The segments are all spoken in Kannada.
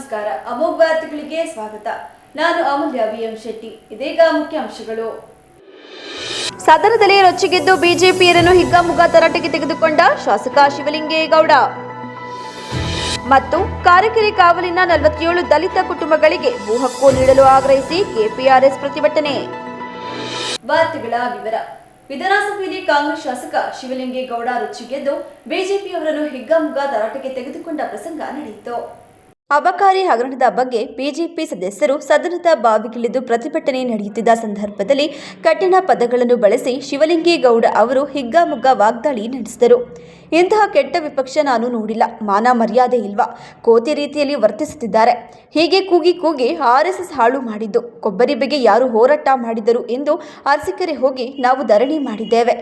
ನಮಸ್ಕಾರ. ಅಮೋಘ ವಾರ್ತೆಗಳಿಗೆ ಸ್ವಾಗತ. ನಾನು ಅಮೂಲ್ಯ ಬಿಎಂ ಶೆಟ್ಟಿ. ಇದೀಗ ಮುಖ್ಯಾಂಶಗಳು. ಸದನದಲ್ಲಿ ರೊಚ್ಚಿಗೆದ್ದು ಬಿಜೆಪಿಯರನ್ನು ಹಿಗ್ಗಾಮುಗ್ಗಾ ತರಾಟೆಗೆ ತೆಗೆದುಕೊಂಡ ಶಾಸಕ ಶಿವಲಿಂಗೇಗೌಡ ಮತ್ತು ಕಾರಕೆರೆ ಕಾವಲಿನ 47 ದಲಿತ ಕುಟುಂಬಗಳಿಗೆ ಭೂ ಹಕ್ಕು ನೀಡಲು ಆಗ್ರಹಿಸಿ ಕೆಪಿಆರ್ಎಸ್ ಪ್ರತಿಭಟನೆ. ವಾರ್ತೆಗಳ ವಿವರ. ವಿಧಾನಸಭೆಯಲ್ಲಿ ಕಾಂಗ್ರೆಸ್ ಶಾಸಕ ಶಿವಲಿಂಗೇಗೌಡ ರೊಚ್ಚಿಗೆದ್ದು ಬಿಜೆಪಿಯವರನ್ನು ಹಿಗ್ಗಾಮುಗ್ಗಾ ತರಾಟೆಗೆ ತೆಗೆದುಕೊಂಡ ಪ್ರಸಂಗ ನಡೆಯಿತು. ಅಬಕಾರಿ ಹಗರಣದ ಬಗ್ಗೆ ಬಿಜೆಪಿ ಸದಸ್ಯರು ಸದನದ ಬಾವಿಗಿಳಿದು ಪ್ರತಿಭಟನೆ ನಡೆಯುತ್ತಿದ್ದ ಸಂದರ್ಭದಲ್ಲಿ ಕಠಿಣ ಪದಗಳನ್ನು ಬಳಸಿ ಶಿವಲಿಂಗೇಗೌಡ ಅವರು ಹಿಗ್ಗಾಮುಗ್ಗಾ ವಾಗ್ದಾಳಿ ನಡೆಸಿದರು. ಇಂತಹ ಕೆಟ್ಟ ವಿಪಕ್ಷ ನಾನು ನೋಡಿಲ್ಲ. ಮಾನ ಮರ್ಯಾದೆ ಇಲ್ವಾ? ಕೋತಿ ರೀತಿಯಲ್ಲಿ ವರ್ತಿಸುತ್ತಿದ್ದಾರೆ. ಹೀಗೆ ಕೂಗಿ ಆರ್ಎಸ್ಎಸ್ ಹಾಳು ಮಾಡಿದ್ದು. ಕೊಬ್ಬರಿ ಬಗ್ಗೆ ಯಾರು ಹೋರಾಟ ಮಾಡಿದರು ಎಂದು ಅರಸೀಕೆರೆ ಹೋಗಿ ನಾವು ಧರಣಿ ಮಾಡಿದ್ದೇವೆ.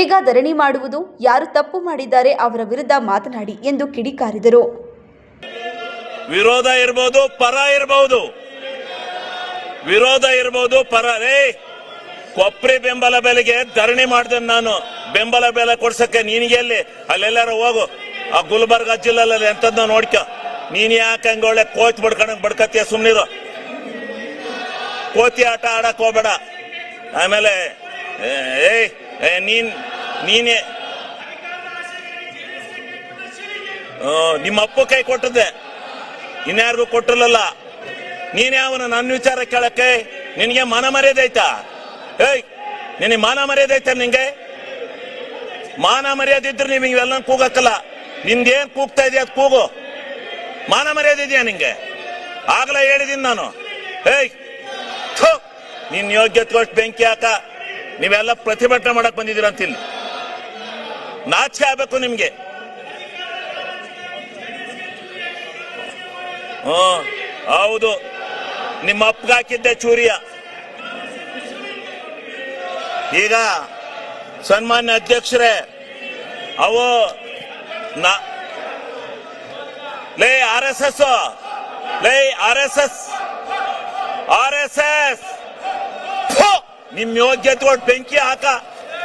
ಈಗ ಧರಣಿ ಮಾಡುವುದು ಯಾರು ತಪ್ಪು ಮಾಡಿದ್ದಾರೆ ಅವರ ವಿರುದ್ಧ ಮಾತನಾಡಿ ಎಂದು ಕಿಡಿಕಾರಿದರು. ವಿರೋಧ ಇರಬಹುದು, ಪರ ಇರಬಹುದು, ವಿರೋಧ ಇರಬಹುದು, ಪರ. ಕೊಬ್ಬರಿ ಬೆಂಬಲ ಬೆಲೆಗೆ ಧರಣಿ ಮಾಡಿದೆ ನಾನು. ಬೆಂಬಲ ಬೆಲೆ ಕೊಡ್ಸಕ್ಕೆ ನಿನಗೆ ಎಲ್ಲಿ? ಅಲ್ಲೆಲ್ಲಾರು ಹೋಗು, ಆ ಗುಲ್ಬರ್ಗ ಜಿಲ್ಲೆಲ್ಲ ಎಂತದ್ನ ನೋಡ್ಕ. ನೀನ್ ಯಾಕೆ ಹಂಗ ಒಳ್ಳೆ ಕೋಚ್ ಬಡ್ಕತ್ತೀಯ? ಸುಮ್ನಿರು. ಕೋತಿ ಆಟ ಆಡಕ್ ಹೋಗ್ಬೇಡ. ಆಮೇಲೆ ನೀನೇ ನಿಮ್ಮ ಅಪ್ಪ ಕೈ ಕೊಟ್ಟದ್ದೆ, ಇನ್ಯಾರಿಗೂ ಕೊಟ್ಟಿರಲಿಲ್ಲ. ನೀನೇ ಅವನ ನನ್ನ ವಿಚಾರ ಕೇಳಕ್ಕೆ ನಿನಗೆ ಮಾನ ಮರ್ಯಾದೆ ಐತಾ? ನಿನಗೆ ಮಾನ ಮರ್ಯಾದೆ ಐತ? ನಿಂಗೆ ಮಾನ ಮರ್ಯಾದೆ ಇದ್ರೆ ನೀವು ಇವೆಲ್ಲ ಕೂಗಕ್ಕಲ್ಲ. ನಿಂದೇನ್ ಕೂಗ್ತಾ ಇದೆಯಾ ಅದು ಕೂಗು. ಮಾನ ಮರ್ಯಾದೆ ಇದೆಯಾ ನಿಂಗೆ? ಆಗ್ಲೇ ಹೇಳಿದೀನಿ ನಾನು. ನಿನ್ ಯೋಗ್ಯತೆ ಅಷ್ಟು ಬೆಂಕಿ ಹಾಕ. ನೀವೆಲ್ಲ ಪ್ರತಿಭಟನೆ ಮಾಡಕ್ ಬಂದಿದ್ದೀರ ಅಂತಿಲ್ಲ. ನಾಚಿಕೆ ಆಗ್ಬೇಕು ನಿಮ್ಗೆ. ಹೌದು, ನಿಮ್ಮ ಅಪ್ಪಗೆ ಹಾಕಿದ್ದೆ ಚೂರಿಯ. ಈಗ ಸನ್ಮಾನ್ಯ ಅಧ್ಯಕ್ಷರೇ, ಅವು ಲೇ ಆರ್ಎಸ್ಎಸ್, ನಿಮ್ ಯೋಗ್ಯತೆ ಬೆಂಕಿ ಹಾಕ.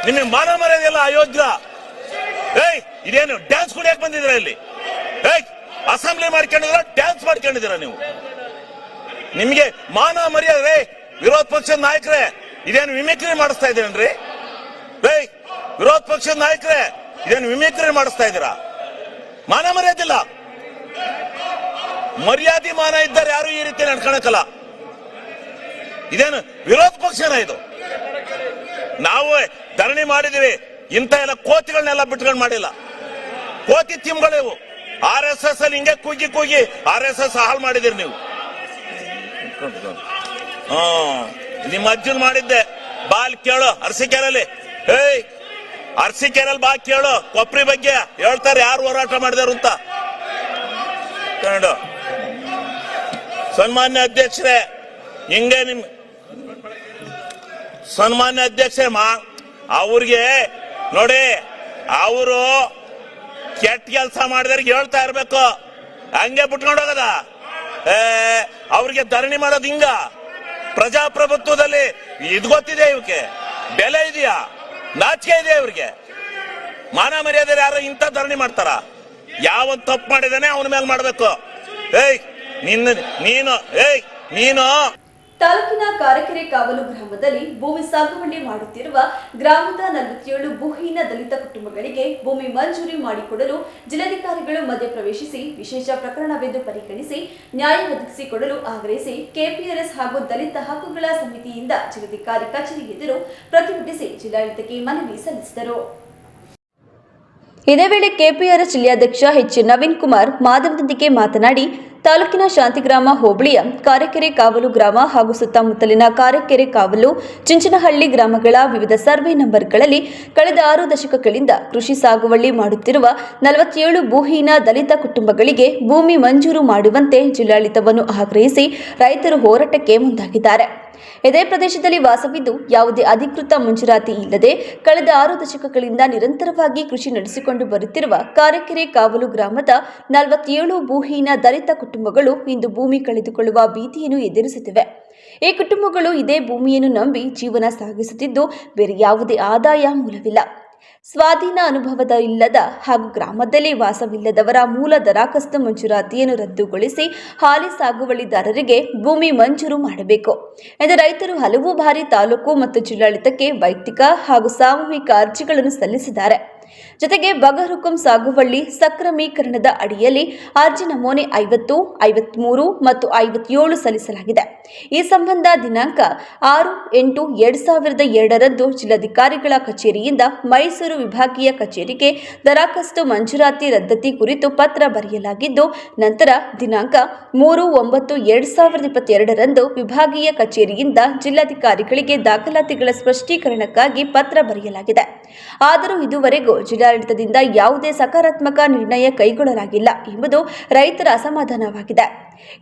ನಿಮಗೆ ಮಾನ ಮರ್ಯಾದೆಲ್ಲ ಅಯೋಗ್ಯ. ಇದೇನು ಡ್ಯಾನ್ಸ್ ಕುಡಿಯಕ್ ಬಂದಿದ್ರ ಇಲ್ಲಿ? ಅಸೆಂಬ್ಲಿ ಮಾಡ್ಕೊಂಡಿದ್ರ, ಡ್ಯಾನ್ಸ್ ಮಾಡ್ಕೊಂಡಿದ್ದೀರ ನೀವು? ನಿಮ್ಗೆ ಮಾನ ಮರ್ಯಾದೆ? ವಿರೋಧ ಪಕ್ಷದ ನಾಯಕರೇ, ಇದೇನು ಮಿಮಿಕ್ರಿ ಮಾಡಿಸ್ತಾ ಇದ್ದೀರೇನ್ರಿ? ವಿರೋಧ ಪಕ್ಷದ ನಾಯಕರೇ, ಇದೇನು ಮಿಮಿಕ್ರಿ ಮಾಡಿಸ್ತಾ ಇದ್ದೀರಾ? ಮಾನ ಮರ್ಯಾದಿಲ್ಲ. ಮರ್ಯಾದೆ ಮಾನ ಇದ್ದಾರೆ ಯಾರು ಈ ರೀತಿ ನಡ್ಕೊಳಕಲ್ಲ. ಇದೇನು ವಿರೋಧ ಪಕ್ಷನ ಇದು? ನಾವು ಧರಣಿ ಮಾಡಿದೀವಿ. ಇಂಥ ಎಲ್ಲ ಕೋತಿಗಳನ್ನೆಲ್ಲ ಬಿಟ್ಕೊಂಡು ಮಾಡಿಲ್ಲ. ಕೋತಿ ತಿಮ್ಗಳಿವು. ಆರ್ಎಸ್ಎಸ್ ಅಲ್ಲಿ ಹಿಂಗೆ ಕೂಗಿ ಆರ್ಎಸ್ಎಸ್ ಹಾಳು ಮಾಡಿದಿರಿ ನೀವು. ನಿಮ್ಮ ಅಜ್ಜನ್ ಮಾಡಿದ್ದೆ. ಬಾಲ್ ಕೇಳು ಅರಸೀಕೆರೆಯಲ್ಲಿ. ಅರಸೀಕೆರೆಯಲ್ಲಿ ಬಾ ಕೇಳು. ಕೊಬ್ಬರಿ ಬಗ್ಗೆ ಹೇಳ್ತಾರೆ ಯಾರು ಹೋರಾಟ ಮಾಡಿದಾರು ಅಂತ. ಸನ್ಮಾನ್ಯ ಅಧ್ಯಕ್ಷರೇ, ಹಿಂಗೆ ನಿಮ್ ಸನ್ಮಾನ್ಯ ಅಧ್ಯಕ್ಷರೇ, ಅವ್ರಿಗೆ ನೋಡಿ, ಅವರು ಕೆಟ್ಟ ಕೆಲಸ ಮಾಡಿದವ್ರಿಗೆ ಹೇಳ್ತಾ ಇರ್ಬೇಕು. ಹಂಗೆ ಬಿಟ್ಕೊಂಡು ಹೋಗದ? ಅವ್ರಿಗೆ ಧರಣಿ ಮಾಡೋದು ಹಿಂಗ? ಪ್ರಜಾಪ್ರಭುತ್ವದಲ್ಲಿ ಇದು ಗೊತ್ತಿದೆ ಇವಕ್ಕೆ? ಬೆಲೆ ಇದೆಯಾ? ನಾಚಿಕೆ ಇದೆಯಾ ಇವ್ರಿಗೆ? ಮಾನ ಮರ್ಯಾದೆ ಯಾರು ಇಂಥ ಧರಣಿ ಮಾಡ್ತಾರ? ಯಾವ ತಪ್ಪು ಮಾಡಿದಾನೆ ಅವನ ಮೇಲೆ ಮಾಡ್ಬೇಕು. ನೀನು ತಾಲೂಕಿನ ಕಾರಕೆರೆ ಕಾವಲು ಗ್ರಾಮದಲ್ಲಿ ಭೂಮಿ ಸಾಗುವಳಿ ಮಾಡುತ್ತಿರುವ ಗ್ರಾಮದ 47 ಭೂಹೀನ ದಲಿತ ಕುಟುಂಬಗಳಿಗೆ ಭೂಮಿ ಮಂಜೂರಿ ಮಾಡಿಕೊಡಲು ಜಿಲ್ಲಾಧಿಕಾರಿಗಳು ಮಧ್ಯಪ್ರವೇಶಿಸಿ ವಿಶೇಷ ಪ್ರಕರಣವೆಂದು ಪರಿಗಣಿಸಿ ನ್ಯಾಯ ಒದಗಿಸಿಕೊಡಲು ಆಗ್ರಹಿಸಿ ಕೆಪಿಆರ್ಎಸ್ ಹಾಗೂ ದಲಿತ ಹಕ್ಕುಗಳ ಸಮಿತಿಯಿಂದ ಜಿಲ್ಲಾಧಿಕಾರಿ ಕಚೇರಿ ಎದುರು ಪ್ರತಿಭಟಿಸಿ ಜಿಲ್ಲಾಡಳಿತಕ್ಕೆ ಮನವಿ ಸಲ್ಲಿಸಿದರು. ಇದೇ ವೇಳೆ ಕೆಪಿಆರ್ಎಸ್ ಜಿಲ್ಲಾಧ್ಯಕ್ಷ ಎಚ್ ನವೀನ್ ಕುಮಾರ್ ಮಾಧ್ಯಮದೊಂದಿಗೆ ಮಾತನಾಡಿ, ತಾಲೂಕಿನ ಶಾಂತಿಗ್ರಾಮ ಹೋಬಳಿಯ ಕಾರಕೆರೆ ಕಾವಲು ಗ್ರಾಮ ಹಾಗೂ ಸುತ್ತಮುತ್ತಲಿನ ಕಾರಕೆರೆ ಕಾವಲು, ಚಿಂಚನಹಳ್ಳಿ ಗ್ರಾಮಗಳ ವಿವಿಧ ಸರ್ವೆ ನಂಬರ್ಗಳಲ್ಲಿ ಕಳೆದ 6 ದಶಕಗಳಿಂದ ಕೃಷಿ ಸಾಗುವಳಿ ಮಾಡುತ್ತಿರುವ 47 ಭೂಹೀನ ದಲಿತ ಕುಟುಂಬಗಳಿಗೆ ಭೂಮಿ ಮಂಜೂರು ಮಾಡುವಂತೆ ಜಿಲ್ಲಾಡಳಿತವನ್ನು ಆಗ್ರಹಿಸಿ ರೈತರು ಹೋರಾಟಕ್ಕೆ ಮುಂದಾಗಿದ್ದಾರೆ. ಇದೇ ಪ್ರದೇಶದಲ್ಲಿ ವಾಸವಿದ್ದು ಯಾವುದೇ ಅಧಿಕೃತ ಮಂಜೂರಾತಿ ಇಲ್ಲದೆ ಕಳೆದ 6 ದಶಕಗಳಿಂದ ನಿರಂತರವಾಗಿ ಕೃಷಿ ನಡೆಸಿಕೊಂಡು ಬರುತ್ತಿರುವ ಕಾರಕೆರೆ ಕಾವಲು ಗ್ರಾಮದ 47 ಭೂಹೀನ ದಲಿತ ಕುಟುಂಬಗಳು ಇಂದು ಭೂಮಿ ಕಳೆದುಕೊಳ್ಳುವ ಭೀತಿಯನ್ನು ಎದುರಿಸುತ್ತಿವೆ. ಈ ಕುಟುಂಬಗಳು ಇದೇ ಭೂಮಿಯನ್ನು ನಂಬಿ ಜೀವನ ಸಾಗಿಸುತ್ತಿದ್ದು ಬೇರೆ ಯಾವುದೇ ಆದಾಯ ಮೂಲವಿಲ್ಲ. ಸ್ವಾಧೀನ ಅನುಭವದ ಇಲ್ಲದ ಹಾಗೂ ಗ್ರಾಮದಲ್ಲಿ ವಾಸವಿಲ್ಲದವರ ಮೂಲ ದರಾಖಸ್ತು ಮಂಜೂರಾತಿಯನ್ನು ರದ್ದುಗೊಳಿಸಿ ಹಾಲಿ ಸಾಗುವಳಿದಾರರಿಗೆ ಭೂಮಿ ಮಂಜೂರು ಮಾಡಬೇಕು ಎಂದು ರೈತರು ಹಲವು ಬಾರಿ ತಾಲೂಕು ಮತ್ತು ಜಿಲ್ಲಾಡಳಿತಕ್ಕೆ ವೈಯಕ್ತಿಕ ಹಾಗೂ ಸಾಮೂಹಿಕ ಅರ್ಜಿಗಳನ್ನು ಸಲ್ಲಿಸಿದ್ದಾರೆ. ಜೊತೆಗೆ ಬಗರ್ಹುಕುಂ ಸಾಗುವಳಿ ಸಕ್ರಮೀಕರಣದ ಅಡಿಯಲ್ಲಿ ಅರ್ಜಿ ನಮೂನೆ 50, 53 ಮತ್ತು 57 ಸಲ್ಲಿಸಲಾಗಿದೆ. ಈ ಸಂಬಂಧ ದಿನಾಂಕ 6/8/2002 ಜಿಲ್ಲಾಧಿಕಾರಿಗಳ ಕಚೇರಿಯಿಂದ ಮೈಸೂರು ವಿಭಾಗೀಯ ಕಚೇರಿಗೆ ದರಾಖಸ್ತು ಮಂಜೂರಾತಿ ರದ್ದತಿ ಕುರಿತು ಪತ್ರ ಬರೆಯಲಾಗಿದ್ದು, ನಂತರ ದಿನಾಂಕ 3/9/2022 ವಿಭಾಗೀಯ ಕಚೇರಿಯಿಂದ ಜಿಲ್ಲಾಧಿಕಾರಿಗಳಿಗೆ ದಾಖಲಾತಿಗಳ ಸ್ಪಷ್ಟೀಕರಣಕ್ಕಾಗಿ ಪತ್ರ ಬರೆಯಲಾಗಿದೆ. ಆದರೂ ಇದುವರೆಗೂ ಜಿಲ್ಲಾಡಳಿತದಿಂದ ಯಾವುದೇ ಸಕಾರಾತ್ಮಕ ನಿರ್ಣಯ ಕೈಗೊಳ್ಳಲಾಗಿಲ್ಲ ಎಂಬುದು ರೈತರ ಅಸಮಾಧಾನವಾಗಿದೆ.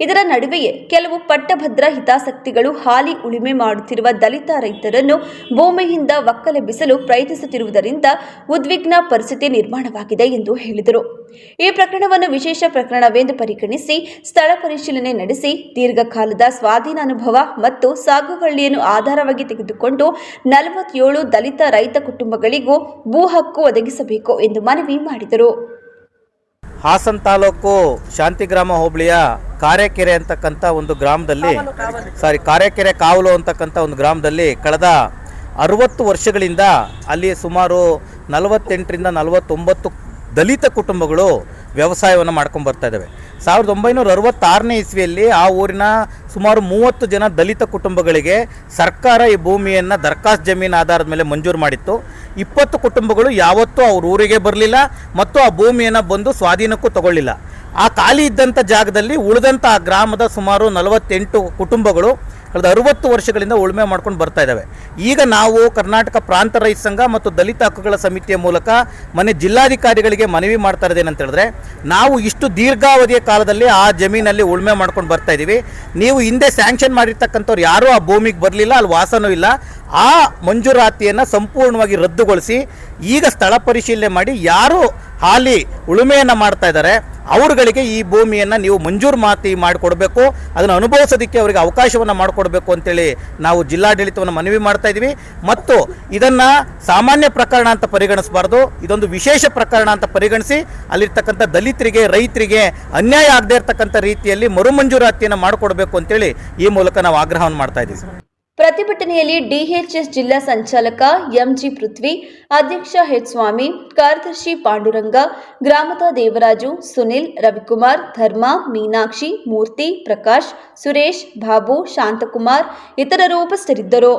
ಇದರ ನಡುವೆಯೇ ಕೆಲವು ಪಟ್ಟಭದ್ರ ಹಿತಾಸಕ್ತಿಗಳು ಹಾಲಿ ಉಳುಮೆ ಮಾಡುತ್ತಿರುವ ದಲಿತ ರೈತರನ್ನು ಭೂಮಿಯಿಂದ ಒಕ್ಕಲೆಬ್ಬಿಸಲು ಪ್ರಯತ್ನಿಸುತ್ತಿರುವುದರಿಂದ ಉದ್ವಿಗ್ನ ಪರಿಸ್ಥಿತಿ ನಿರ್ಮಾಣವಾಗಿದೆ ಎಂದು ಹೇಳಿದರು. ಈ ಪ್ರಕರಣವನ್ನು ವಿಶೇಷ ಪ್ರಕರಣವೆಂದು ಪರಿಗಣಿಸಿ ಸ್ಥಳ ಪರಿಶೀಲನೆ ನಡೆಸಿ ದೀರ್ಘಕಾಲದ ಸ್ವಾಧೀನ ಅನುಭವ ಮತ್ತು ಸಾಗುವಳಿಯನ್ನು ಆಧಾರವಾಗಿ ತೆಗೆದುಕೊಂಡು 47 ದಲಿತ ರೈತ ಕುಟುಂಬಗಳಿಗೂ ಭೂ ಹಕ್ಕು ಒದಗಿಸಬೇಕು ಎಂದು ಮನವಿ ಮಾಡಿದರು. ಹಾಸನ ತಾಲೂಕು ಶಾಂತಿಗ್ರಾಮ ಹೋಬಳಿಯ ಕಾರೆಕೆರೆ ಅಂತಕ್ಕಂಥ ಒಂದು ಗ್ರಾಮದಲ್ಲಿ ಕಾರೆಕೆರೆ ಕಾವಲು ಅಂತಕ್ಕಂಥ ಒಂದು ಗ್ರಾಮದಲ್ಲಿ ಕಳೆದ 60 ವರ್ಷಗಳಿಂದ ಅಲ್ಲಿ ಸುಮಾರು 48ರಿಂದ 49 ದಲಿತ ಕುಟುಂಬಗಳು ವ್ಯವಸಾಯವನ್ನು ಮಾಡ್ಕೊಂಡು ಬರ್ತಾ ಇದ್ದಾವೆ. 1966ನೇ ಇಸ್ವಿಯಲ್ಲಿ ಆ ಊರಿನ ಸುಮಾರು 30 ಜನ ದಲಿತ ಕುಟುಂಬಗಳಿಗೆ ಸರ್ಕಾರ ಈ ಭೂಮಿಯನ್ನು ದರ್ಖಾಸ್ತ್ ಜಮೀನು ಆಧಾರದ ಮೇಲೆ ಮಂಜೂರು ಮಾಡಿತ್ತು. 20 ಕುಟುಂಬಗಳು ಯಾವತ್ತೂ ಅವ್ರ ಊರಿಗೆ ಬರಲಿಲ್ಲ ಮತ್ತು ಆ ಭೂಮಿಯನ್ನು ಬಂದು ಸ್ವಾಧೀನಕ್ಕೂ ತಗೊಳ್ಳಿಲ್ಲ. ಆ ಖಾಲಿ ಇದ್ದಂಥ ಜಾಗದಲ್ಲಿ ಉಳಿದಂಥ ಆ ಗ್ರಾಮದ ಸುಮಾರು 48 ಕುಟುಂಬಗಳು ಕಳೆದ 60 ವರ್ಷಗಳಿಂದ ಉಳುಮೆ ಮಾಡ್ಕೊಂಡು ಬರ್ತಾ ಇದ್ದಾವೆ. ಈಗ ನಾವು ಕರ್ನಾಟಕ ಪ್ರಾಂತ ರೈತ ಸಂಘ ಮತ್ತು ದಲಿತ ಹಕ್ಕುಗಳ ಸಮಿತಿಯ ಮೂಲಕ ಜಿಲ್ಲಾಧಿಕಾರಿಗಳಿಗೆ ಮನವಿ ಮಾಡ್ತಾ ಇರೋದೇನಂತ ಹೇಳಿದ್ರೆ, ನಾವು ಇಷ್ಟು ದೀರ್ಘಾವಧಿಯ ಕಾಲದಲ್ಲಿ ಆ ಜಮೀನಲ್ಲಿ ಉಳುಮೆ ಮಾಡ್ಕೊಂಡು ಬರ್ತಾ ಇದ್ದೀವಿ. ನೀವು ಹಿಂದೆ ಸ್ಯಾಂಕ್ಷನ್ ಮಾಡಿರ್ತಕ್ಕಂಥವ್ರು ಯಾರೂ ಆ ಭೂಮಿಗೆ ಬರಲಿಲ್ಲ, ಅಲ್ಲಿ ವಾಸನೂ ಇಲ್ಲ. ಆ ಮಂಜೂರಾತಿಯನ್ನು ಸಂಪೂರ್ಣವಾಗಿ ರದ್ದುಗೊಳಿಸಿ ಈಗ ಸ್ಥಳ ಪರಿಶೀಲನೆ ಮಾಡಿ ಯಾರು ಹಾಲಿ ಉಳುಮೆಯನ್ನು ಮಾಡ್ತಾ ಇದ್ದಾರೆ ಅವರುಗಳಿಗೆ ಈ ಭೂಮಿಯನ್ನು ನೀವು ಮಂಜೂರು ಮಾಡಿಕೊಡ್ಬೇಕು, ಅದನ್ನು ಅನುಭವಿಸೋದಕ್ಕೆ ಅವರಿಗೆ ಅವಕಾಶವನ್ನು ಮಾಡಿಕೊಡ್ಬೇಕು ಅಂತೇಳಿ ನಾವು ಜಿಲ್ಲಾಡಳಿತವನ್ನು ಮನವಿ ಮಾಡ್ತಾ ಇದ್ದೀವಿ. ಮತ್ತು ಇದನ್ನು ಸಾಮಾನ್ಯ ಪ್ರಕರಣ ಅಂತ ಪರಿಗಣಿಸಬಾರ್ದು, ಇದೊಂದು ವಿಶೇಷ ಪ್ರಕರಣ ಅಂತ ಪರಿಗಣಿಸಿ ಅಲ್ಲಿರ್ತಕ್ಕಂಥ ದಲಿತರಿಗೆ ರೈತರಿಗೆ ಅನ್ಯಾಯ ಆಗದೇ ಇರತಕ್ಕಂಥ ರೀತಿಯಲ್ಲಿ ಮರುಮಂಜೂರಾತಿಯನ್ನು ಮಾಡಿಕೊಡ್ಬೇಕು ಅಂತೇಳಿ ಈ ಮೂಲಕ ನಾವು ಆಗ್ರಹವನ್ನು ಮಾಡ್ತಾ ಇದ್ದೀವಿ. ಪ್ರತಿಭಟನೆಯಲ್ಲಿ ಡಿಎಚ್ಎಸ್ ಜಿಲ್ಲಾ ಸಂಚಾಲಕ ಎಂಜಿ ಪೃಥ್ವಿ, ಅಧ್ಯಕ್ಷ ಎಚ್ ಸ್ವಾಮಿ, ಕಾರ್ಯದರ್ಶಿ ಪಾಂಡುರಂಗ, ಗ್ರಾಮದ ದೇವರಾಜು, ಸುನಿಲ್, ರವಿಕುಮಾರ್, ಧರ್ಮ, ಮೀನಾಕ್ಷಿ, ಮೂರ್ತಿ, ಪ್ರಕಾಶ್, ಸುರೇಶ್, ಬಾಬು, ಶಾಂತಕುಮಾರ್ ಇತರರು ಉಪಸ್ಥಿತರಿದ್ದರು.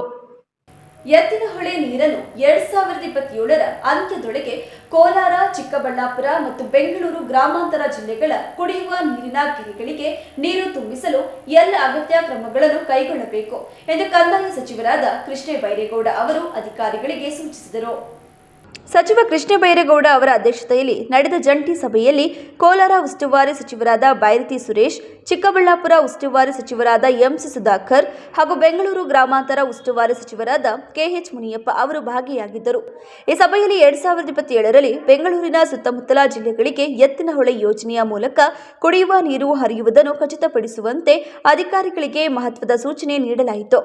ಎತ್ತಿನಹೊಳೆ ನೀರನ್ನು 2027ರ ಅಂತ್ಯದೊಳಗೆ ಕೋಲಾರ, ಚಿಕ್ಕಬಳ್ಳಾಪುರ ಮತ್ತು ಬೆಂಗಳೂರು ಗ್ರಾಮಾಂತರ ಜಿಲ್ಲೆಗಳ ಕುಡಿಯುವ ನೀರಿನ ಕೆರೆಗಳಿಗೆ ನೀರು ತುಂಬಿಸಲು ಎಲ್ಲ ಅಗತ್ಯ ಕ್ರಮಗಳನ್ನು ಕೈಗೊಳ್ಳಬೇಕು ಎಂದು ಕಂದಾಯ ಸಚಿವರಾದ ಕೃಷ್ಣ ಬೈರೇಗೌಡ ಅವರು ಅಧಿಕಾರಿಗಳಿಗೆ ಸೂಚಿಸಿದರು. ಸಚಿವ ಕೃಷ್ಣ ಬೈರೇಗೌಡ ಅವರ ಅಧ್ಯಕ್ಷತೆಯಲ್ಲಿ ನಡೆದ ಜಂಟಿ ಸಭೆಯಲ್ಲಿ ಕೋಲಾರ ಉಸ್ತುವಾರಿ ಸಚಿವರಾದ ಬೈರತಿ ಸುರೇಶ್, ಚಿಕ್ಕಬಳ್ಳಾಪುರ ಉಸ್ತುವಾರಿ ಸಚಿವರಾದ ಎಂಸಿ ಸುಧಾಕರ್ ಹಾಗೂ ಬೆಂಗಳೂರು ಗ್ರಾಮಾಂತರ ಉಸ್ತುವಾರಿ ಸಚಿವರಾದ ಕೆಎಚ್ ಮುನಿಯಪ್ಪ ಅವರು ಭಾಗಿಯಾಗಿದ್ದರು. ಈ ಸಭೆಯಲ್ಲಿ 2027ರಲ್ಲಿ ಬೆಂಗಳೂರಿನ ಸುತ್ತಮುತ್ತಲ ಜಿಲ್ಲೆಗಳಿಗೆ ಎತ್ತಿನಹೊಳೆ ಯೋಜನೆಯ ಮೂಲಕ ಕುಡಿಯುವ ನೀರು ಹರಿಯುವುದನ್ನು ಖಚಿತಪಡಿಸುವಂತೆ ಅಧಿಕಾರಿಗಳಿಗೆ ಮಹತ್ವದ ಸೂಚನೆ ನೀಡಲಾಯಿತು.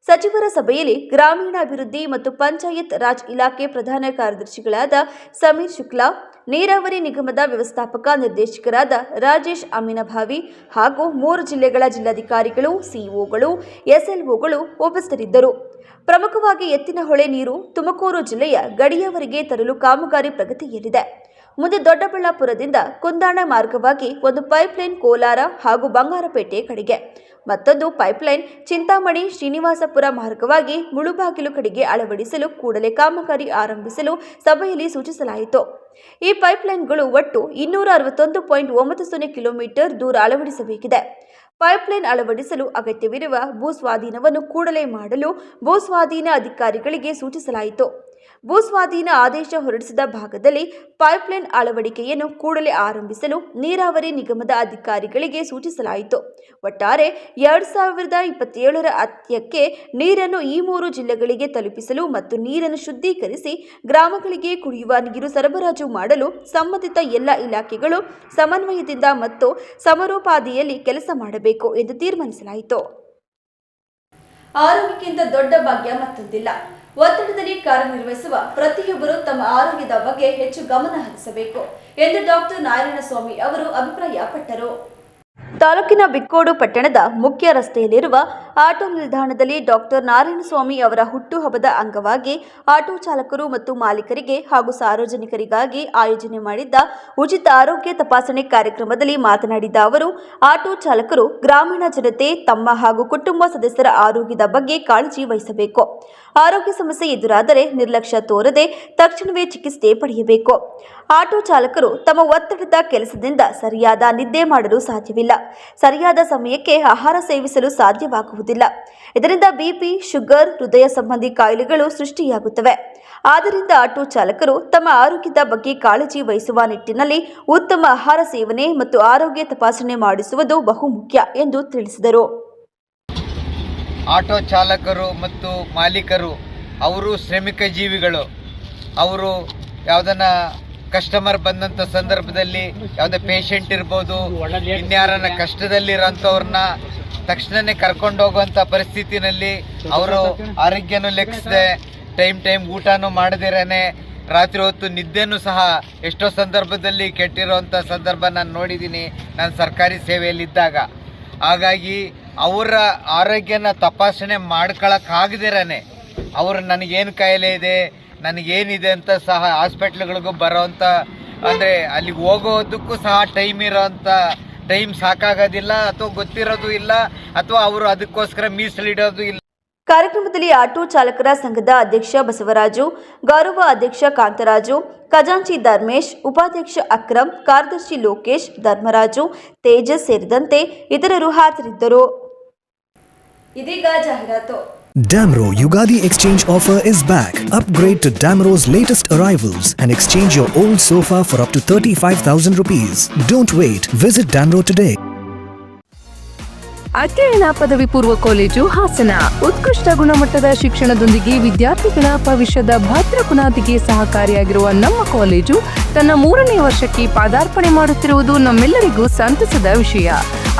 ಸಚಿವರ ಸಭೆಯಲ್ಲಿ ಗ್ರಾಮೀಣಾಭಿವೃದ್ಧಿ ಮತ್ತು ಪಂಚಾಯತ್ ರಾಜ್ ಇಲಾಖೆ ಪ್ರಧಾನ ಕಾರ್ಯದರ್ಶಿಗಳಾದ ಸಮೀರ್ ಶುಕ್ಲಾ, ನೀರಾವರಿ ನಿಗಮದ ವ್ಯವಸ್ಥಾಪಕ ನಿರ್ದೇಶಕರಾದ ರಾಜೇಶ್ ಅಮೀನಭಾವಿ ಹಾಗೂ 3 ಜಿಲ್ಲೆಗಳ ಜಿಲ್ಲಾಧಿಕಾರಿಗಳು, ಸಿಇಒಗಳು, ಎಸ್ಎಲ್ಒಗಳು ಉಪಸ್ಥಿತರಿದ್ದರು. ಪ್ರಮುಖವಾಗಿ ಎತ್ತಿನಹೊಳೆ ನೀರು ತುಮಕೂರು ಜಿಲ್ಲೆಯ ಗಡಿಯವರೆಗೆ ತರಲು ಕಾಮಗಾರಿ ಪ್ರಗತಿಯಲ್ಲಿದೆ. ಮುಂದೆ ದೊಡ್ಡಬಳ್ಳಾಪುರದಿಂದ ಕುಂದಾಣ ಮಾರ್ಗವಾಗಿ ಒಂದು ಪೈಪ್ಲೈನ್ ಕೋಲಾರ ಹಾಗೂ ಬಂಗಾರಪೇಟೆ ಕಡೆಗೆ, ಮತ್ತೊಂದು ಪೈಪ್ಲೈನ್ ಚಿಂತಾಮಣಿ ಶ್ರೀನಿವಾಸಪುರ ಮಾರ್ಗವಾಗಿ ಮುಳುಬಾಗಿಲು ಕಡೆಗೆ ಅಳವಡಿಸಲು ಕೂಡಲೇ ಕಾಮಗಾರಿ ಆರಂಭಿಸಲು ಸಭೆಯಲ್ಲಿ ಸೂಚಿಸಲಾಯಿತು. ಈ ಪೈಪ್ಲೈನ್ಗಳು ಒಟ್ಟು 261.90 ಕಿಲೋಮೀಟರ್ ದೂರ ಅಳವಡಿಸಬೇಕಿದೆ. ಪೈಪ್ಲೈನ್ ಅಳವಡಿಸಲು ಅಗತ್ಯವಿರುವ ಭೂಸ್ವಾಧೀನವನ್ನು ಕೂಡಲೇ ಮಾಡಲು ಭೂಸ್ವಾಧೀನ ಅಧಿಕಾರಿಗಳಿಗೆ ಸೂಚಿಸಲಾಯಿತು. ಭೂಸ್ವಾಧೀನ ಆದೇಶ ಹೊರಡಿಸಿದ ಭಾಗದಲ್ಲಿ ಪೈಪ್ಲೈನ್ ಅಳವಡಿಕೆಯನ್ನು ಕೂಡಲೇ ಆರಂಭಿಸಲು ನೀರಾವರಿ ನಿಗಮದ ಅಧಿಕಾರಿಗಳಿಗೆ ಸೂಚಿಸಲಾಯಿತು. ಒಟ್ಟಾರೆ 2027ರ ಅಂತ್ಯಕ್ಕೆ ನೀರನ್ನು ಈ 3 ಜಿಲ್ಲೆಗಳಿಗೆ ತಲುಪಿಸಲು ಮತ್ತು ನೀರನ್ನು ಶುದ್ಧೀಕರಿಸಿ ಗ್ರಾಮಗಳಿಗೆ ಕುಡಿಯುವ ನೀರು ಸರಬರಾಜು ಮಾಡಲು ಸಂಬಂಧಿತ ಎಲ್ಲ ಇಲಾಖೆಗಳು ಸಮನ್ವಯದಿಂದ ಮತ್ತು ಸಮರೋಪಾದಿಯಲ್ಲಿ ಕೆಲಸ ಮಾಡಬೇಕು ಎಂದು ತೀರ್ಮಾನಿಸಲಾಯಿತು. ಆರೋಗ್ಯಕ್ಕಿಂತ ದೊಡ್ಡ ಭಾಗ್ಯ ಮತ್ತೊಂದಿಲ್ಲ. ಒತ್ತಡದಲ್ಲಿ ಕಾರ್ಯನಿರ್ವಹಿಸುವ ಪ್ರತಿಯೊಬ್ಬರು ತಮ್ಮ ಆರೋಗ್ಯದ ಬಗ್ಗೆ ಹೆಚ್ಚು ಗಮನ ಹರಿಸಬೇಕು ಎಂದು ಡಾಕ್ಟರ್ ನಾರಾಯಣಸ್ವಾಮಿ ಅವರು ಅಭಿಪ್ರಾಯಪಟ್ಟರು. ತಾಲೂಕಿನ ಬಿಕ್ಕೋಡು ಪಟ್ಟಣದ ಮುಖ್ಯ ರಸ್ತೆಯಲ್ಲಿರುವ ಆಟೋ ನಿಲ್ದಾಣದಲ್ಲಿ ಡಾಕ್ಟರ್ ನಾರಾಯಣಸ್ವಾಮಿ ಅವರ ಹುಟ್ಟುಹಬ್ಬದ ಅಂಗವಾಗಿ ಆಟೋ ಚಾಲಕರು ಮತ್ತು ಮಾಲೀಕರಿಗೆ ಹಾಗೂ ಸಾರ್ವಜನಿಕರಿಗಾಗಿ ಆಯೋಜನೆ ಮಾಡಿದ್ದ ಉಚಿತ ಆರೋಗ್ಯ ತಪಾಸಣೆ ಕಾರ್ಯಕ್ರಮದಲ್ಲಿ ಮಾತನಾಡಿದ ಅವರು, ಆಟೋ ಚಾಲಕರು ಗ್ರಾಮೀಣ ಜನತೆ ತಮ್ಮ ಹಾಗೂ ಕುಟುಂಬ ಸದಸ್ಯರ ಆರೋಗ್ಯದ ಬಗ್ಗೆ ಕಾಳಜಿ ವಹಿಸಬೇಕು. ಆರೋಗ್ಯ ಸಮಸ್ಯೆ ಎದುರಾದರೆ ನಿರ್ಲಕ್ಷ್ಯ ತೋರದೆ ತಕ್ಷಣವೇ ಚಿಕಿತ್ಸೆ ಪಡೆಯಬೇಕು. ಆಟೋ ಚಾಲಕರು ತಮ್ಮ ಒತ್ತಡದ ಕೆಲಸದಿಂದ ಸರಿಯಾದ ನಿದ್ದೆ ಮಾಡಲು ಸಾಧ್ಯವಿಲ್ಲ. ಸರಿಯಾದ ಸಮಯಕ್ಕೆ ಆಹಾರ ಸೇವಿಸಲು ಸಾಧ್ಯವಾಗುವುದಿಲ್ಲ. ಇದರಿಂದ ಬಿಪಿ, ಶುಗರ್, ಹೃದಯ ಸಂಬಂಧಿ ಕಾಯಿಲೆಗಳು ಸೃಷ್ಟಿಯಾಗುತ್ತವೆ. ಆದ್ದರಿಂದ ಆಟೋ ಚಾಲಕರು ತಮ್ಮ ಆರೋಗ್ಯದ ಬಗ್ಗೆ ಕಾಳಜಿ ವಹಿಸುವ ನಿಟ್ಟಿನಲ್ಲಿ ಉತ್ತಮ ಆಹಾರ ಸೇವನೆ ಮತ್ತು ಆರೋಗ್ಯ ತಪಾಸಣೆ ಮಾಡಿಸುವುದು ಬಹುಮುಖ್ಯ ಎಂದು ತಿಳಿಸಿದರು. ಆಟೋ ಚಾಲಕರು ಮತ್ತು ಮಾಲೀಕರು ಅವರು ಶ್ರಮಿಕ ಜೀವಿಗಳು. ಅವರು ಯಾವುದನ್ನ ಕಸ್ಟಮರ್ ಬಂದಂಥ ಸಂದರ್ಭದಲ್ಲಿ ಯಾವುದೇ ಪೇಷಂಟ್ ಇರ್ಬೋದು, ಇನ್ಯಾರನ್ನ ಕಷ್ಟದಲ್ಲಿರೋಂಥವ್ರನ್ನ ತಕ್ಷಣನೇ ಕರ್ಕೊಂಡು ಹೋಗುವಂಥ ಪರಿಸ್ಥಿತಿನಲ್ಲಿ ಅವರು ಆರೋಗ್ಯನೂ ಲೆಕ್ಕಿಸದೆ ಟೈಮ್ ಊಟನೂ ಮಾಡದಿರೇನೆ ರಾತ್ರಿ ಹೊತ್ತು ನಿದ್ದೆನೂ ಸಹ ಎಷ್ಟೋ ಸಂದರ್ಭದಲ್ಲಿ ಕೆಟ್ಟಿರೋವಂಥ ಸಂದರ್ಭ ನಾನು ನೋಡಿದ್ದೀನಿ ನಾನು ಸರ್ಕಾರಿ ಸೇವೆಯಲ್ಲಿದ್ದಾಗ. ಹಾಗಾಗಿ ಅವರ ಆರೋಗ್ಯನ ತಪಾಸಣೆ ಮಾಡ್ಕೊಳಕ್ಕಾಗದಿರನೆ ಅವರು ನನಗೇನು ಕಾಯಿಲೆ ಇದೆ, ನನಗೇನಿದೆ ಅಂತ ಸಹ ಹಾಸ್ಪಿಟ್ಲ್ಗಳಿಗೂ ಬರೋವಂಥ, ಅಂದರೆ ಅಲ್ಲಿಗೆ ಹೋಗೋದಕ್ಕೂ ಸಹ ಟೈಮ್ ಸಾಕಾಗೋದಿಲ್ಲ, ಅಥವಾ ಗೊತ್ತಿರೋದು ಇಲ್ಲ, ಅಥವಾ ಅವರು ಅದಕ್ಕೋಸ್ಕರ ಮೀಸಲಿಡೋದು ಇಲ್ಲ. ಕಾರ್ಯಕ್ರಮದಲ್ಲಿ ಆಟೋ ಚಾಲಕರ ಸಂಘದ ಅಧ್ಯಕ್ಷ ಬಸವರಾಜು, ಗೌರವ ಅಧ್ಯಕ್ಷ ಕಾಂತರಾಜು, ಖಜಾಂಚಿ ಧರ್ಮೇಶ್, ಉಪಾಧ್ಯಕ್ಷ ಅಕ್ರಮ್, ಕಾರ್ಯದರ್ಶಿ ಲೋಕೇಶ್, ಧರ್ಮರಾಜು, ತೇಜಸ್ ಸೇರಿದಂತೆ ಇತರರು ಹಾಜರಿದ್ದರು. ಇದೀಗ ಜಾಹೀರಾತು. Damro Yugadi Exchange offer is back. Upgrade to Damro's latest arrivals and exchange your old sofa for up to 35,000 rupees. Don't wait. Visit Damro today. ಅಧ್ಯಯನ ಪದವಿ ಪೂರ್ವ ಕಾಲೇಜು ಹಾಸನ ಉತ್ಕೃಷ್ಟ ಗುಣಮಟ್ಟದ ಶಿಕ್ಷಣದೊಂದಿಗೆ ವಿದ್ಯಾರ್ಥಿಗಳ ಭವಿಷ್ಯದ ಭದ್ರ ಬುನಾದಿಗೆ ಸಹಕಾರಿಯಾಗಿರುವ ನಮ್ಮ ಕಾಲೇಜು ತನ್ನ 3ನೇ ವರ್ಷಕ್ಕೆ ಪಾದಾರ್ಪಣೆ ಮಾಡುತ್ತಿರುವುದು ನಮ್ಮೆಲ್ಲರಿಗೂ ಸಂತಸದ ವಿಷಯ.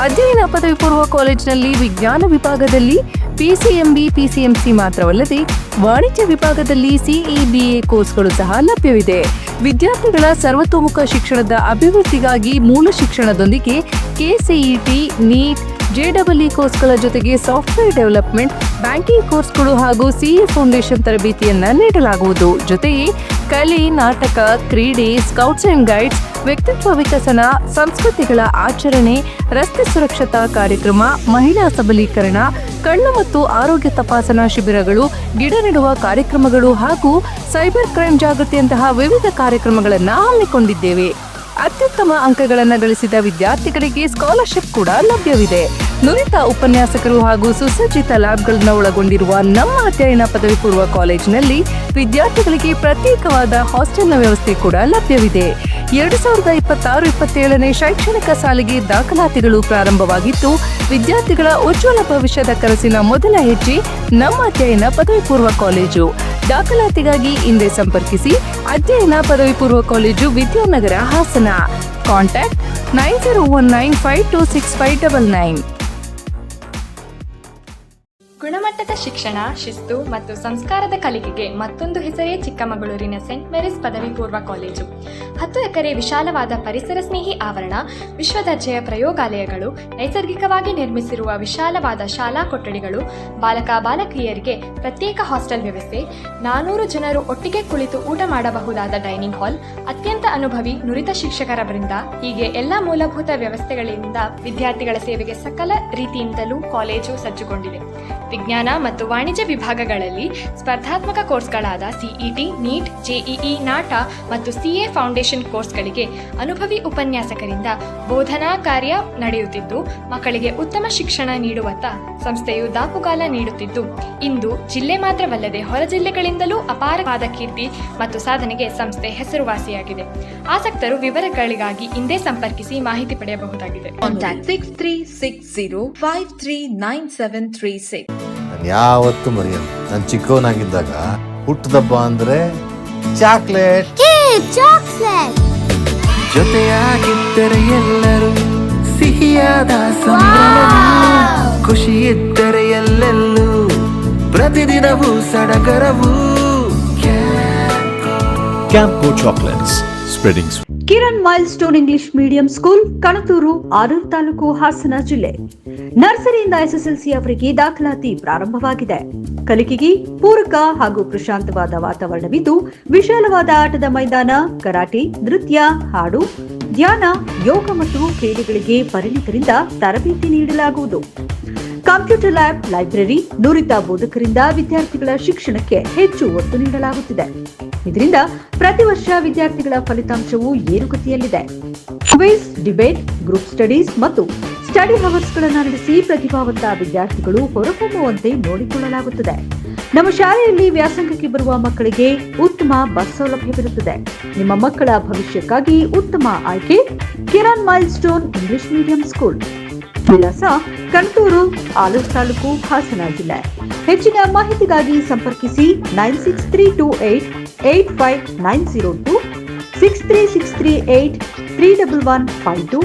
ಅಧ್ಯಯನ ಪದವಿ ಪೂರ್ವ ಕಾಲೇಜಿನಲ್ಲಿ ವಿಜ್ಞಾನ ವಿಭಾಗದಲ್ಲಿ ಪಿಸಿಎಂಬಿ, ಪಿಸಿಎಂಸಿ ಮಾತ್ರವಲ್ಲದೆ ವಾಣಿಜ್ಯ ವಿಭಾಗದಲ್ಲಿ ಸಿಇಬಿಎ ಕೋರ್ಸ್ಗಳು ಸಹ ಲಭ್ಯವಿದೆ. ವಿದ್ಯಾರ್ಥಿಗಳ ಸರ್ವತೋಮುಖ ಶಿಕ್ಷಣದ ಅಭಿವೃದ್ಧಿಗಾಗಿ ಮೂಲ ಶಿಕ್ಷಣದೊಂದಿಗೆ ಕೆಸಿಇಟಿ, ನೀಟ್, ಜೆಡಬ್ಲ್ಇ ಕೋರ್ಸ್ಗಳ ಜೊತೆಗೆ ಸಾಫ್ಟ್ವೇರ್ ಡೆವಲಪ್ಮೆಂಟ್, ಬ್ಯಾಂಕಿಂಗ್ ಕೋರ್ಸ್ಗಳು ಹಾಗೂ ಸಿಎ ಫೌಂಡೇಶನ್ ತರಬೇತಿಯನ್ನ ನೀಡಲಾಗುವುದು. ಜೊತೆಗೆ ಕಲೆ, ನಾಟಕ, ಕ್ರೀಡೆ, ಸ್ಕೌಟ್ಸ್ ಅಂಡ್ ಗೈಡ್ಸ್, ವ್ಯಕ್ತಿತ್ವ ವಿಕಸನ, ಸಂಸ್ಕೃತಿಗಳ ಆಚರಣೆ, ರಸ್ತೆ ಸುರಕ್ಷತಾ ಕಾರ್ಯಕ್ರಮ, ಮಹಿಳಾ ಸಬಲೀಕರಣ, ಕಣ್ಣು ಮತ್ತು ಆರೋಗ್ಯ ತಪಾಸಣಾ ಶಿಬಿರಗಳು, ಗಿಡ ನೆಡುವ ಕಾರ್ಯಕ್ರಮಗಳು ಹಾಗೂ ಸೈಬರ್ ಕ್ರೈಮ್ ಜಾಗೃತಿಯಂತಹ ವಿವಿಧ ಕಾರ್ಯಕ್ರಮಗಳನ್ನು ಹಮ್ಮಿಕೊಂಡಿದ್ದೇವೆ. ಅತ್ಯುತ್ತಮ ಅಂಕಗಳನ್ನು ಗಳಿಸಿದ ವಿದ್ಯಾರ್ಥಿಗಳಿಗೆ ಸ್ಕಾಲರ್ಶಿಪ್ ಕೂಡ ಲಭ್ಯವಿದೆ. ನುರಿತ ಉಪನ್ಯಾಸಕರು ಹಾಗೂ ಸುಸಜ್ಜಿತ ಲ್ಯಾಬ್ಗಳನ್ನು ಒಳಗೊಂಡಿರುವ ನಮ್ಮ ಅಧ್ಯಯನ ಪದವಿ ಪೂರ್ವ ಕಾಲೇಜಿನಲ್ಲಿ ವಿದ್ಯಾರ್ಥಿಗಳಿಗೆ ಪ್ರತ್ಯೇಕವಾದ ಹಾಸ್ಟೆಲ್ನ ವ್ಯವಸ್ಥೆ ಕೂಡ ಲಭ್ಯವಿದೆ. 2026-27ನೇ ಶೈಕ್ಷಣಿಕ ಸಾಲಿಗೆ ದಾಖಲಾತಿಗಳು ಪ್ರಾರಂಭವಾಗಿದ್ದು, ವಿದ್ಯಾರ್ಥಿಗಳ ಉಜ್ವಲ ಭವಿಷ್ಯದ ಕನಸಿನ ಮೊದಲ ಹೆಜ್ಜೆ ನಮ್ಮ ಅಧ್ಯಯನ ಪದವಿ ಪೂರ್ವ ಕಾಲೇಜು. ದಾಖಲಾತಿಗಾಗಿ ಹಿಂದೆ ಸಂಪರ್ಕಿಸಿ. ಅಧ್ಯಯನ ಪದವಿ ಪೂರ್ವ ಕಾಲೇಜು, ವಿದ್ಯಾನಗರ, ಹಾಸನ. ಕಾಂಟ್ಯಾಕ್ಟ್ 9019526599. ಗುಣಮಟ್ಟದ ಶಿಕ್ಷಣ, ಶಿಸ್ತು ಮತ್ತು ಸಂಸ್ಕಾರದ ಕಲಿಕೆಗೆ ಮತ್ತೊಂದು ಹೆಸರೇ ಚಿಕ್ಕಮಗಳೂರಿನ ಸೆಂಟ್ ಮೇರಿಸ್ ಪದವಿ ಪೂರ್ವ ಕಾಲೇಜು. 10 ಎಕರೆ ವಿಶಾಲವಾದ ಪರಿಸರ ಸ್ನೇಹಿ ಆವರಣ, ವಿಶ್ವದರ್ಜೆಯ ಪ್ರಯೋಗಾಲಯಗಳು, ನೈಸರ್ಗಿಕವಾಗಿ ನಿರ್ಮಿಸಿರುವ ವಿಶಾಲವಾದ ಶಾಲಾ ಕೊಠಡಿಗಳು, ಬಾಲಕ ಬಾಲಕಿಯರಿಗೆ ಪ್ರತ್ಯೇಕ ಹಾಸ್ಟೆಲ್ ವ್ಯವಸ್ಥೆ, 400 ಜನರು ಒಟ್ಟಿಗೆ ಕುಳಿತು ಊಟ ಮಾಡಬಹುದಾದ ಡೈನಿಂಗ್ ಹಾಲ್, ಅತ್ಯಂತ ಅನುಭವಿ ನುರಿತ ಶಿಕ್ಷಕರ ವೃಂದ, ಹೀಗೆ ಎಲ್ಲ ಮೂಲಭೂತ ವ್ಯವಸ್ಥೆಗಳಿಂದ ವಿದ್ಯಾರ್ಥಿಗಳ ಸೇವೆಗೆ ಸಕಲ ರೀತಿಯಿಂದಲೂ ಕಾಲೇಜು ಸಜ್ಜುಗೊಂಡಿದೆ. ವಿಜ್ಞಾನ ಮತ್ತು ವಾಣಿಜ್ಯ ವಿಭಾಗಗಳಲ್ಲಿ ಸ್ಪರ್ಧಾತ್ಮಕ ಕೋರ್ಸ್ಗಳಾದ ಸಿಇಟಿ, ನೀಟ್, ಜೆಇಇ, ನಾಟ ಮತ್ತು ಸಿಎ ಫೌಂಡೇಶನ್ ಕೋರ್ಸ್ಗಳಿಗೆ ಅನುಭವಿ ಉಪನ್ಯಾಸಕರಿಂದ ಬೋಧನಾ ಕಾರ್ಯ ನಡೆಯುತ್ತಿದ್ದು, ಮಕ್ಕಳಿಗೆ ಉತ್ತಮ ಶಿಕ್ಷಣ ನೀಡುವತ್ತ ಸಂಸ್ಥೆಯು ದಾಪುಗಾಲ ನೀಡುತ್ತಿದ್ದು, ಇಂದು ಜಿಲ್ಲೆ ಮಾತ್ರವಲ್ಲದೆ ಹೊರ ಜಿಲ್ಲೆಗಳಿಂದಲೂ ಅಪಾರವಾದ ಕೀರ್ತಿ ಮತ್ತು ಸಾಧನೆಗೆ ಸಂಸ್ಥೆ ಹೆಸರುವಾಸಿಯಾಗಿದೆ. ಆಸಕ್ತರು ವಿವರಗಳಿಗಾಗಿ ಹಿಂದೆ ಸಂಪರ್ಕಿಸಿ ಮಾಹಿತಿ ಪಡೆಯಬಹುದಾಗಿದೆ. Contact 6360539736. ನಾನು ಯಾವತ್ತೂ ಮರೆಯಲ್ಲ. ನಾನು ಚಿಕ್ಕವನಾಗಿದ್ದಾಗ ಹುಟ್ಟದಬ್ಬ ಅಂದ್ರೆ ಚಾಕ್ಲೇಟ್. ಜೊತೆಯಾಗಿದ್ದರೆ ಎಲ್ಲರೂ ಸಿಹಿಯಾದ ಸಂಭ್ರಮ, ಖುಷಿ ಇದ್ದರೆ ಎಲ್ಲೆಲ್ಲೂ ಪ್ರತಿದಿನವೂ ಸಡಗರವು. Camco Chocolates, spreading Kiran milestone English medium school, Kanathur, Arur taluk, Hassan ಜಿಲ್ಲೆ. ನರ್ಸರಿಯಿಂದ SSLC ಅವರಿಗೆ ದಾಖಲಾತಿ ಪ್ರಾರಂಭವಾಗಿದೆ. ಕಲಿಕೆಗೆ ಪೂರಕ ಹಾಗೂ ಪ್ರಶಾಂತವಾದ ವಾತಾವರಣವಿದ್ದು, ವಿಶಾಲವಾದ ಆಟದ ಮೈದಾನ, ಕರಾಟೆ, ನೃತ್ಯ, ಹಾಡು, ಧ್ಯಾನ, ಯೋಗ ಮತ್ತು ಕ್ರೀಡೆಗಳಿಗೆ ಪರಿಣಿತರಿಂದ ತರಬೇತಿ ನೀಡಲಾಗುವುದು. ಕಂಪ್ಯೂಟರ್ ಲ್ಯಾಬ್, ಲೈಬ್ರರಿ, ನುರಿತ ಬೋಧಕರಿಂದ ವಿದ್ಯಾರ್ಥಿಗಳ ಶಿಕ್ಷಣಕ್ಕೆ ಹೆಚ್ಚು ಒತ್ತು ನೀಡಲಾಗುತ್ತಿದೆ. ಇದರಿಂದ ಪ್ರತಿ ವರ್ಷ ವಿದ್ಯಾರ್ಥಿಗಳ ಫಲಿತಾಂಶವು ಏರುಗತಿಯಲ್ಲಿದೆ. ಕ್ವಿಜ್, ಡಿಬೇಟ್, ಗ್ರೂಪ್ ಸ್ಟಡೀಸ್ ಮತ್ತು ಸ್ಟಡಿ ಅವರ್ಸ್ಗಳನ್ನು ನಡೆಸಿ ಪ್ರತಿಭಾವಂತ ವಿದ್ಯಾರ್ಥಿಗಳು ಹೊರಹೊಮ್ಮುವಂತೆ ನೋಡಿಕೊಳ್ಳಲಾಗುತ್ತದೆ. ನಮ್ಮ ಶಾಲೆಯಲ್ಲಿ ವ್ಯಾಸಂಗಕ್ಕೆ ಬರುವ ಮಕ್ಕಳಿಗೆ ಉತ್ತಮ ಬಸ್ ಸೌಲಭ್ಯವಿರುತ್ತದೆ. ನಿಮ್ಮ ಮಕ್ಕಳ ಭವಿಷ್ಯಕ್ಕಾಗಿ ಉತ್ತಮ ಆಯ್ಕೆ Kiran milestone English medium school. ವಿಳಾಸ ಕಣತೂರು, ಆಲೂರು ತಾಲೂಕು, ಹಾಸನ ಜಿಲ್ಲೆ. ಹೆಚ್ಚಿನ ಮಾಹಿತಿಗಾಗಿ ಸಂಪರ್ಕಿಸಿ 9632885902, 6363831152,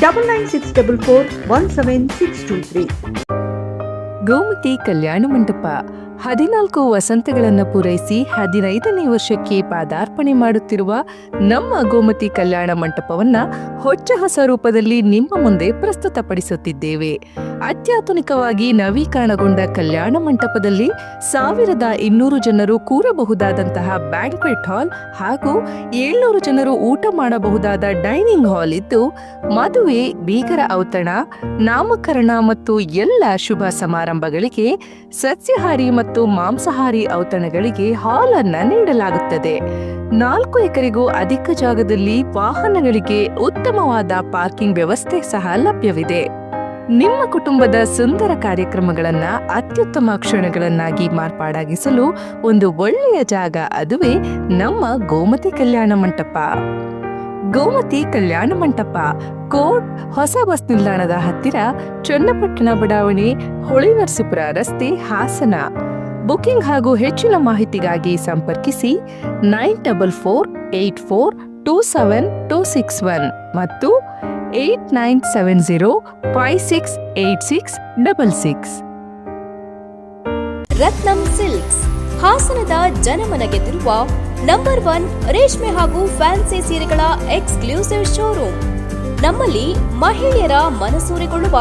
9964417623. ಗೋಮತಿ ಕಲ್ಯಾಣ ಮಂಟಪ 14 ವಸಂತಗಳನ್ನು ಪೂರೈಸಿ 15ನೇ ವರ್ಷಕ್ಕೆ ಪಾದಾರ್ಪಣೆ ಮಾಡುತ್ತಿರುವ ನಮ್ಮ ಗೋಮತಿ ಕಲ್ಯಾಣ ಮಂಟಪವನ್ನ ಹೊಚ್ಚ ಹೊಸ ರೂಪದಲ್ಲಿ ನಿಮ್ಮ ಮುಂದೆ ಪ್ರಸ್ತುತಪಡಿಸುತ್ತಿದ್ದೇವೆ. ಅತ್ಯಾಧುನಿಕವಾಗಿ ನವೀಕರಣಗೊಂಡ ಕಲ್ಯಾಣ ಮಂಟಪದಲ್ಲಿ 1200 ಜನರು ಕೂರಬಹುದಾದಂತಹ ಬ್ಯಾಂಕ್ವೆಟ್ ಹಾಲ್ ಹಾಗೂ 700 ಜನರು ಊಟ ಮಾಡಬಹುದಾದ ಡೈನಿಂಗ್ ಹಾಲ್ ಇದ್ದು, ಮದುವೆ, ಬೀಗರ ಔತಣ, ನಾಮಕರಣ ಮತ್ತು ಎಲ್ಲ ಶುಭ ಸಮಾರಂಭಗಳಿಗೆ ಸಸ್ಯಾಹಾರಿ ಮತ್ತು ಮಾಂಸಾಹಾರಿ ಔತಣಗಳಿಗೆ ಹಾಲ್ ಅನ್ನ ನೀಡಲಾಗುತ್ತದೆ. 4 ಎಕರೆಗೂ ಅಧಿಕ ಜಾಗದಲ್ಲಿ ವಾಹನಗಳಿಗೆ ಉತ್ತಮವಾದ ಪಾರ್ಕಿಂಗ್ ವ್ಯವಸ್ಥೆ ಸಹ ಲಭ್ಯವಿದೆ. ನಿಮ್ಮ ಕುಟುಂಬದ ಸುಂದರ ಕಾರ್ಯಕ್ರಮಗಳನ್ನ ಅತ್ಯುತ್ತಮ ಕ್ಷಣಗಳನ್ನಾಗಿ ಮಾರ್ಪಾಡಾಗಿಸಲು ಒಂದು ಒಳ್ಳೆಯ ಜಾಗ, ಅದುವೇ ನಮ್ಮ ಗೋಮತಿ ಕಲ್ಯಾಣ ಮಂಟಪ. ಗೋಮತಿ ಕಲ್ಯಾಣ ಮಂಟಪ, ಕೋಟ್, ಹೊಸ ಬಸ್ ನಿಲ್ದಾಣದ ಹತ್ತಿರ, ಚನ್ನಪಟ್ಟಣ ಬಡಾವಣೆ, ಹೊಳೆನರಸೀಪುರ ರಸ್ತೆ, ಹಾಸನ. ಬುಕಿಂಗ್ ಹಾಗೂ ಹೆಚ್ಚಿನ ಮಾಹಿತಿಗಾಗಿ ಸಂಪರ್ಕಿಸಿ 9484827261 ಮತ್ತು 8970568666. ರತ್ನಂ ಸಿಲ್ಕ್ಸ್, ಹಾಸನದ ಜನಮನ ಗೆದ್ದಿರುವ ನಂಬರ್ 1 ರೇಷ್ಮೆ ಹಾಗೂ ಫ್ಯಾನ್ಸಿ ಸೀರೆಗಳ ಎಕ್ಸ್ಕ್ಲೂಸಿವ್ ಶೋರೂಮ್. ನಮ್ಮಲ್ಲಿ ಮಹಿಳೆಯರ ಮನಸೂರೆಗೊಳ್ಳುವ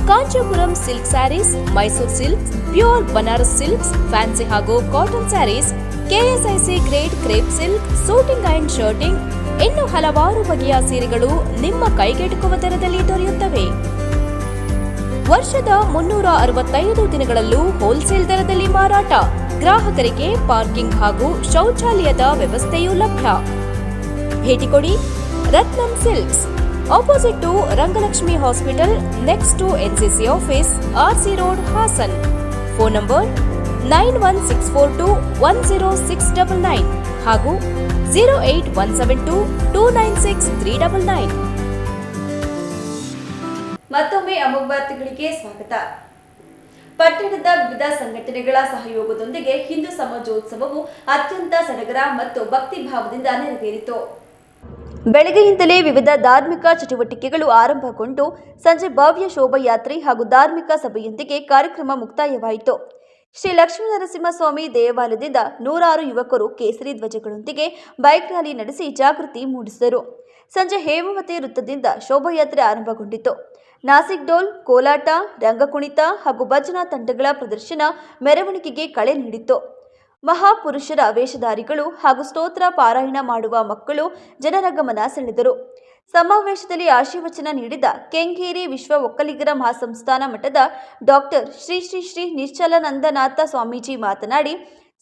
Kanchipuram silk sarees, Mysuru silks, pure Banaras silks, fancy ಹಾಗೂ cotton sarees, KSIC grade crepe silk, suiting and shirting, ಇನ್ನು ಹಲವಾರು ಬಗೆಯ ಸೀರೆಗಳು ನಿಮ್ಮ ಕೈಗೆಟುಕುವ ದರದಲ್ಲಿ ದೊರೆಯುತ್ತವೆ. ವರ್ಷದ 365 ದಿನಗಳಲ್ಲೂ ಹೋಲ್ಸೇಲ್ ದರದಲ್ಲಿ ಮಾರಾಟ. ಗ್ರಾಹಕರಿಗೆ ಪಾರ್ಕಿಂಗ್ ಹಾಗೂ ಶೌಚಾಲಯದ ವ್ಯವಸ್ಥೆಯೂ ಲಭ್ಯ. ಭೇಟಿ ಕೊಡಿ Ratnam silks, opposite to Rangalakshmi hospital, next to NCC office, RC road, Hassan. Phone number 9164210699 ಹಾಗೂ 08172296399. ಮತ್ತೊಮ್ಮೆ ಅಮೋಘ ವಾರ್ತೆಗಳಿಗೆ ಸ್ವಾಗತ. ಪಟ್ಟಣದ ವಿವಿಧ ಸಂಘಟನೆಗಳ ಸಹಯೋಗದೊಂದಿಗೆ ಹಿಂದೂ ಸಮಾಜೋತ್ಸವವು ಅತ್ಯಂತ ಸಡಗರ ಮತ್ತು ಭಕ್ತಿ ಭಾವದಿಂದ ನೆರವೇರಿತು. ಬೆಳಗ್ಗೆಯಿಂದಲೇ ವಿವಿಧ ಧಾರ್ಮಿಕ ಚಟುವಟಿಕೆಗಳು ಆರಂಭಗೊಂಡು ಸಂಜೆ ಭವ್ಯ ಶೋಭಾಯಾತ್ರೆ ಹಾಗೂ ಧಾರ್ಮಿಕ ಸಭೆಯೊಂದಿಗೆ ಕಾರ್ಯಕ್ರಮ ಮುಕ್ತಾಯವಾಯಿತು. ಶ್ರೀ ಲಕ್ಷ್ಮೀನರಸಿಂಹಸ್ವಾಮಿ ದೇವಾಲಯದಿಂದ 106 ಯುವಕರು ಕೇಸರಿ ಧ್ವಜಗಳೊಂದಿಗೆ ಬೈಕ್ ರ್ಯಾಲಿ ನಡೆಸಿ ಜಾಗೃತಿ ಮೂಡಿಸಿದರು. ಸಂಜೆ ಹೇಮಾವತಿ ವೃತ್ತದಿಂದ ಶೋಭಾಯಾತ್ರೆ ಆರಂಭಗೊಂಡಿತು. ನಾಸಿಕ್ ಡೋಲ್, ಕೋಲಾಟ, ರಂಗಕುಣಿತ ಹಾಗೂ ಭಜನಾ ತಂಡಗಳ ಪ್ರದರ್ಶನ ಮೆರವಣಿಗೆಗೆ ಕಳೆ ನೀಡಿತು. ಮಹಾಪುರುಷರ ವೇಷಧಾರಿಗಳು ಹಾಗೂ ಸ್ತೋತ್ರ ಪಾರಾಯಣ ಮಾಡುವ ಮಕ್ಕಳು ಜನರ ಗಮನ ಸೆಳೆದರು. ಸಮಾವೇಶದಲ್ಲಿ ಆಶೀರ್ವಚನ ನೀಡಿದ ಕೆಂಗೇರಿ ವಿಶ್ವ ಒಕ್ಕಲಿಗರ ಮಹಾಸಂಸ್ಥಾನ ಮಠದ ಡಾಕ್ಟರ್ ಶ್ರೀ ಶ್ರೀ ಶ್ರೀ ನಿಶ್ಚಲಾನಂದನಾಥ ಸ್ವಾಮೀಜಿ ಮಾತನಾಡಿ,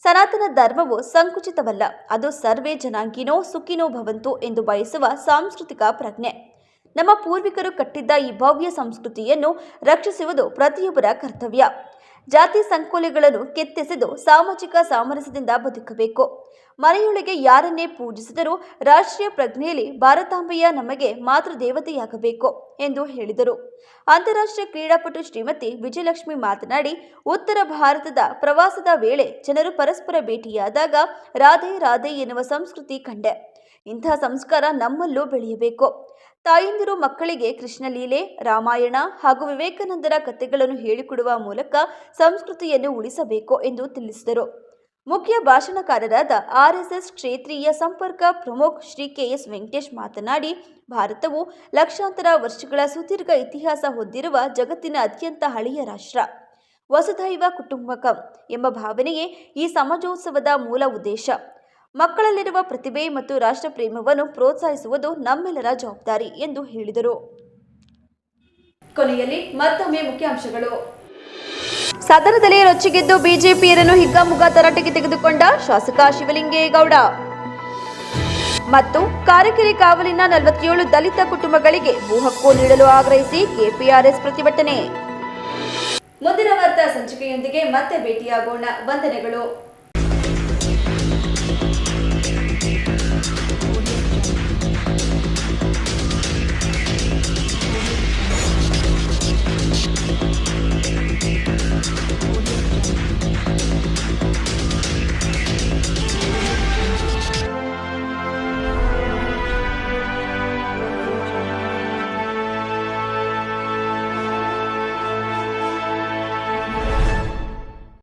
ಸನಾತನ ಧರ್ಮವು ಸಂಕುಚಿತವಲ್ಲ, ಅದು ಸರ್ವೇ ಜನಾಂಗಿನೋ ಸುಖಿನೋ ಭವಂತು ಎಂದು ಬಯಸುವ ಸಾಂಸ್ಕೃತಿಕ ಪ್ರಜ್ಞೆ. ನಮ್ಮ ಪೂರ್ವಿಕರು ಕಟ್ಟಿದ್ದ ಈ ಭವ್ಯ ಸಂಸ್ಕೃತಿಯನ್ನು ರಕ್ಷಿಸುವುದು ಪ್ರತಿಯೊಬ್ಬರ ಕರ್ತವ್ಯ. ಜಾತಿ ಸಂಕೋಲೆಗಳನ್ನು ಕೆತ್ತೆಸೆದು ಸಾಮಾಜಿಕ ಸಾಮರಸ್ಯದಿಂದ ಬದುಕಬೇಕು. ಮನೆಯೊಳಗೆ ಯಾರನ್ನೇ ಪೂಜಿಸಿದರೂ ರಾಷ್ಟ್ರೀಯ ಪ್ರಜ್ಞೆಯಲ್ಲಿ ಭಾರತಾಂಬೆಯ ನಮಗೆ ಮಾತೃ ದೇವತೆಯಾಗಬೇಕು ಎಂದು ಹೇಳಿದರು. ಅಂತಾರಾಷ್ಟ್ರೀಯ ಕ್ರೀಡಾಪಟು ಶ್ರೀಮತಿ ವಿಜಯಲಕ್ಷ್ಮಿ ಮಾತನಾಡಿ, ಉತ್ತರ ಭಾರತದ ಪ್ರವಾಸದ ವೇಳೆ ಜನರು ಪರಸ್ಪರ ಭೇಟಿಯಾದಾಗ ರಾಧೆ ರಾಧೆ ಎನ್ನುವ ಸಂಸ್ಕೃತಿ ಕಂಡೆ. ಇಂತಹ ಸಂಸ್ಕಾರ ನಮ್ಮಲ್ಲೂ ಬೆಳೆಯಬೇಕು. ತಾಯಂದಿರು ಮಕ್ಕಳಿಗೆ ಕೃಷ್ಣಲೀಲೆ, ರಾಮಾಯಣ ಹಾಗೂ ವಿವೇಕಾನಂದರ ಕಥೆಗಳನ್ನು ಹೇಳಿಕೊಡುವ ಮೂಲಕ ಸಂಸ್ಕೃತಿಯನ್ನು ಉಳಿಸಬೇಕು ಎಂದು ತಿಳಿಸಿದರು. ಮುಖ್ಯ ಭಾಷಣಕಾರರಾದ ಆರ್ಎಸ್ಎಸ್ ಕ್ಷೇತ್ರೀಯ ಸಂಪರ್ಕ ಪ್ರಮುಖ್ ಶ್ರೀ ಕೆಎಸ್ ವೆಂಕಟೇಶ್ ಮಾತನಾಡಿ, ಭಾರತವು ಲಕ್ಷಾಂತರ ವರ್ಷಗಳ ಸುದೀರ್ಘ ಇತಿಹಾಸ ಹೊಂದಿರುವ ಜಗತ್ತಿನ ಅತ್ಯಂತ ಹಳೆಯ ರಾಷ್ಟ್ರ. ವಸುಧೈವ ಕುಟುಂಬಕಂ ಎಂಬ ಭಾವನೆಯೇ ಈ ಸಮಾಜೋತ್ಸವದ ಮೂಲ ಉದ್ದೇಶ. ಮಕ್ಕಳಲ್ಲಿರುವ ಪ್ರತಿಭೆ ಮತ್ತು ರಾಷ್ಟ್ರ ಪ್ರೇಮವನ್ನು ಪ್ರೋತ್ಸಾಹಿಸುವುದು ನಮ್ಮೆಲ್ಲರ ಜವಾಬ್ದಾರಿ ಎಂದು ಹೇಳಿದರು. ಕೊನೆಯಲ್ಲಿ ಮತ್ತೊಮ್ಮೆ ಮುಖ್ಯಾಂಶಗಳು. ಸದನದಲ್ಲಿ ರೊಚ್ಚಿಗೆದ್ದು ಬಿಜೆಪಿಯರನ್ನು ಹಿಗ್ಗಾಮುಗ್ಗಾ ತರಾಟೆಗೆ ತೆಗೆದುಕೊಂಡ ಶಾಸಕ ಶಿವಲಿಂಗೇಗೌಡ ಮತ್ತು ಕಾರೆಕೆರೆ ಕಾವಲಿನ 47 ದಲಿತ ಕುಟುಂಬಗಳಿಗೆ ಭೂ ಹಕ್ಕು ನೀಡಲು ಆಗ್ರಹಿಸಿ ಕೆಪಿಆರ್ಎಸ್ ಪ್ರತಿಭಟನೆ. ಮುಂದಿನ ವಾರ್ತಾ ಸಂಚಿಕೆಯೊಂದಿಗೆ ಮತ್ತೆ ಭೇಟಿಯಾಗೋಣ. ವಂದನೆಗಳು.